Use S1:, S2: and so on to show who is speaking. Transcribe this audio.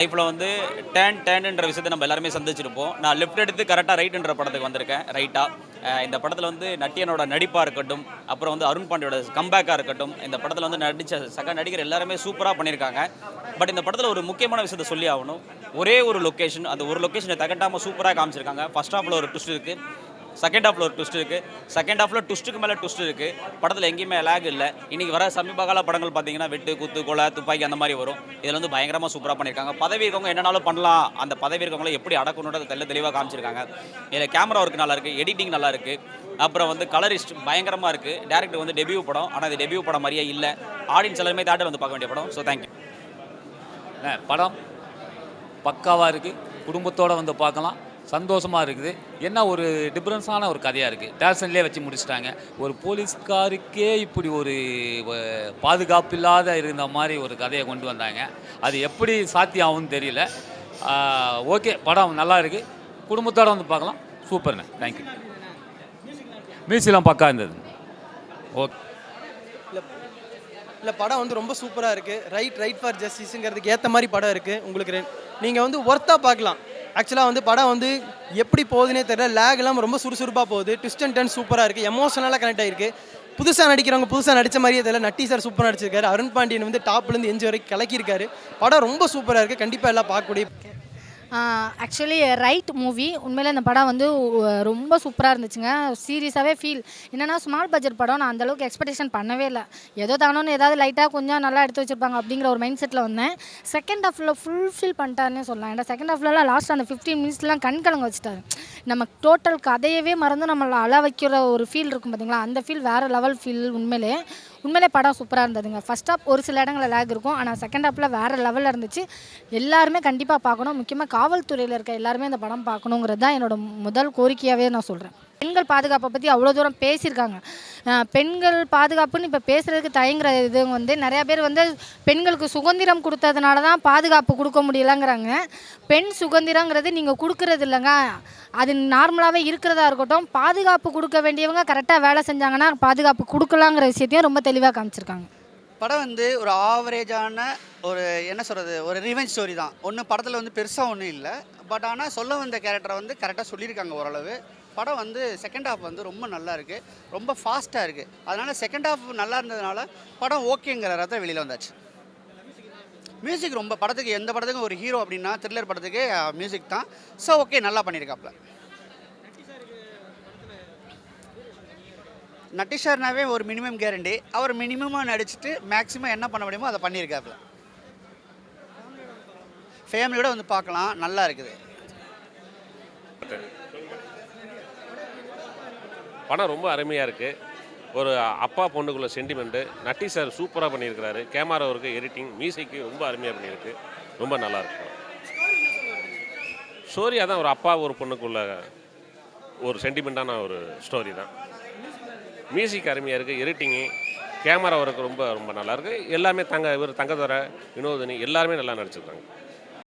S1: லைஃப்பில் வந்து டேன்ன்ற விஷயத்தை நம்ம எல்லாருமே சந்திச்சிருப்போம். நான் லெஃப்ட் எடுத்து கரெக்டாக ரைட்டுன்ற படத்துக்கு வந்திருக்கேன் இந்த படத்தில் வந்து நட்டியனோட நடிப்பாக இருக்கட்டும், அப்புறம் வந்து அருண் பாண்டியோட கம்பேக்காக இருக்கட்டும், இந்த படத்தில் வந்து நடித்த சக நடிகர் எல்லாருமே சூப்பராக பண்ணியிருக்காங்க. பட் இந்த படத்தில் ஒரு முக்கியமான விஷயத்தை சொல்லி ஆகணும். ஒரே ஒரு லொக்கேஷன், அந்த ஒரு லொக்கேஷனை தகட்டாமல் சூப்பராக காமிச்சிருக்காங்க. ஃபர்ஸ்ட் ஹாஃபில் ஒரு ட்விஸ்ட் இருக்குது, செகண்ட் ஹாஃபில் ஒரு ட்விஸ்ட் இருக்குது, செகண்ட் ஹாஃபில் ட்விஸ்ட்டுக்கு மேலே ட்விஸ்ட் இருக்குது. படத்தில் எங்கேயுமே லேக் இல்லை. இன்றைக்கி வர சமீப கால படங்கள் பார்த்தீங்கன்னா வெட்டு, குத்து, கொலை, துப்பாக்கி அந்த மாதிரி வரும். இதில் வந்து பயங்கரமாக சூப்பராக பண்ணியிருக்காங்க. பதவி இருக்கவங்க என்னனாலும் பண்ணலாம், அந்த பதவி இருக்கவங்கள எப்படி அடக்கணுன்றதை தெளிவாக காமிச்சிருக்காங்க. இதில் கேமரா ஒர்க் நல்லா இருக்குது, எடிட்டிங் நல்லா இருக்குது, அப்புறம் வந்து கலரிஸ்ட் பயங்கரமாக இருக்குது. டேரக்டர் வந்து டெபியூ படம், ஆனால் இது டெபியூ படம் மாதிரியே இல்லை. ஆடியன்ஸ் எல்லாருமே தேட்டர் வந்து பார்க்க வேண்டிய படம். So thank you.
S2: படம் பக்காவாக இருக்குது, குடும்பத்தோடு வந்து பார்க்கலாம், சந்தோஷமாக இருக்குது. என்ன ஒரு டிஃப்ரென்ஸான ஒரு கதையாக இருக்குது. டேரக்ஷன்லேயே வச்சு முடிச்சிட்டாங்க. ஒரு போலீஸ்காருக்கே இப்படி ஒரு பாதுகாப்பு இல்லாத இருந்த மாதிரி ஒரு கதையை கொண்டு வந்தாங்க. அது எப்படி சாத்தியம் ஆகும்னு தெரியல. ஓகே, படம் நல்லா இருக்குது, குடும்பத்தோடு வந்து பார்க்கலாம். சூப்பர்ண்ணே, தேங்க்யூ. மியூசிக்லாம் பக்கா இருந்தது. ஓகே.
S3: இல்லை படம் வந்து ரொம்ப சூப்பராக இருக்குது. ரைட் ஃபார் ஜஸ்டிஸுங்கிறதுக்கு ஏற்ற மாதிரி படம் இருக்குது. உங்களுக்கு நீங்கள் வந்து ஒர்த்தாக பார்க்கலாம். ஆக்சுவலாக வந்து படம் வந்து எப்படி போகுதுன்னே தெரியல. லேக் எல்லாம் ரொம்ப சுறுசுறுப்பாக போகுது. ட்விஸ்ட் அண்ட் டர்ன் சூப்பராக இருக்குது. எமோஷனலாக கனெக்ட் ஆகிருக்கு. புதுசாக நடிக்கிறவங்க புதுசாக நடித்த மாதிரியே தெரியல. நட்டி சார் சூப்பராக நடிச்சிருக்காரு. அருண் பாண்டியன் வந்து டாப்லேருந்து எஞ்சி வரைக்கும் கலக்கியிருக்காரு. படம் ரொம்ப சூப்பராக இருக்குது. கண்டிப்பாக எல்லாம் பார்க்கக்கூடிய.
S4: Actually right movie. உண்மையிலே இந்த படம் வந்து ரொம்ப சூப்பராக இருந்துச்சுங்க. சீரியஸாகவே ஃபீல் என்னென்னா ஸ்மால் பட்ஜெட் படம். நான் அந்தளவுக்கு எக்ஸ்பெக்டேஷன் பண்ணவே இல்லை. ஏதோ தானோன்னு ஏதாவது லைட்டாக கொஞ்சம் நல்லா எடுத்து வச்சுருப்பாங்க அப்படிங்கிற ஒரு மைண்ட் செட்டில் வந்தேன். செகண்ட் ஹாஃபில் ஃபுல்ஃபில் பண்ணிட்டாருன்னே சொல்லலாம். ஏன்னா செகண்ட் ஹாஃப்லலாம் லாஸ்ட் அந்த 15 மினிட்ஸ்லாம் கண்கலங்க வச்சுட்டாரு. நம்ம டோட்டல் கதையவே மறந்து நம்மளை அழ வைக்கிற ஒரு ஃபீல் இருக்கும் பார்த்தீங்களா, அந்த ஃபீல் வேறு லெவல் ஃபீல். உண்மையிலே படம் சூப்பராக இருந்ததுங்க. ஃபர்ஸ்ட் ஹாஃப் ஒரு சில இடங்களில் லேக் இருக்கும், ஆனால் செகண்ட் ஹாஃபில் வேறு லெவலில் இருந்துச்சு. எல்லாருமே கண்டிப்பாக பார்க்கணும். முக்கியமாக காவல்துறையில் இருக்க எல்லாருமே இந்த படம் பார்க்கணுங்கிறது தான் என்னோட முதல் கோரிக்கையாகவே நான் சொல்கிறேன். பெண்கள் பாதுகாப்பை பற்றி அவ்வளோ தூரம் பேசியிருக்காங்க. பெண்கள் பாதுகாப்புன்னு இப்போ பேசுகிறதுக்கு தயங்குற இது வந்து நிறையா பேர் வந்து பெண்களுக்கு சுதந்திரம் கொடுத்ததுனால தான் பாதுகாப்பு கொடுக்க முடியலங்கிறாங்க. பெண் சுதந்திரங்கிறது நீங்கள் கொடுக்கறது இல்லைங்க, அது நார்மலாகவே இருக்கிறதா இருக்கட்டும். பாதுகாப்பு கொடுக்க வேண்டியவங்க கரெக்டாக வேலை செஞ்சாங்கன்னா பாதுகாப்பு கொடுக்கலாங்கிற விஷயத்தையும் ரொம்ப தெளிவாக காமிச்சிருக்காங்க.
S5: படம் வந்து ஒரு ஆவரேஜான ஒரு என்ன சொல்கிறது, ஒரு ரிவெஞ்ச் ஸ்டோரி தான். ஒன்றும் படத்தில் வந்து பெருசாக ஒன்றும் இல்லை. பட் ஆனால் சொல்ல வந்த கேரக்டரை வந்து கரெக்டாக சொல்லியிருக்காங்க ஓரளவு. படம் வந்து செகண்ட் ஹாஃப் வந்து ரொம்ப நல்லா இருக்குது, ரொம்ப ஃபாஸ்ட்டாக இருக்குது. அதனால் செகண்ட் ஹாஃப் நல்லா இருந்ததுனால படம் ஓகேங்கிற ரதம் வெளியில் வந்தாச்சு. மியூசிக் ரொம்ப படத்துக்கு எந்த படத்துக்கும் ஒரு ஹீரோ அப்படின்னா த்ரில்லர் படத்துக்கு மியூசிக் தான். ஸோ ஓகே, நல்லா பண்ணியிருக்காப்புல. நட்டிஷர்னாவே ஒரு மினிமம் கேரண்டி. அவர் மினிமமாக நடிச்சுட்டு மேக்ஸிமம் என்ன பண்ண முடியுமோ அதை பண்ணியிருக்காப்புல. ஃபேமிலியோட வந்து பார்க்கலாம், நல்லா இருக்குது.
S6: படம் ரொம்ப அருமையாக இருக்குது. ஒரு அப்பா பொண்ணுக்குள்ள சென்டிமெண்ட்டு நட்டி சார் சூப்பராக பண்ணியிருக்கிறாரு. கேமரா ஒர்க்கு, எடிட்டிங், மியூசிக்கு ரொம்ப அருமையாக பண்ணியிருக்கு. ரொம்ப நல்லாயிருக்கு. ஸ்டோரி அதான், ஒரு அப்பா ஒரு பொண்ணுக்குள்ள ஒரு சென்டிமெண்ட்டான ஒரு ஸ்டோரி தான். மியூசிக் அருமையாக இருக்குது, எடிட்டிங்கு, கேமரா ஒர்க்கு ரொம்ப ரொம்ப நல்லாயிருக்கு. எல்லாமே தங்கதுரை, வினோதினி எல்லாருமே நல்லா நடிச்சிருக்காங்க.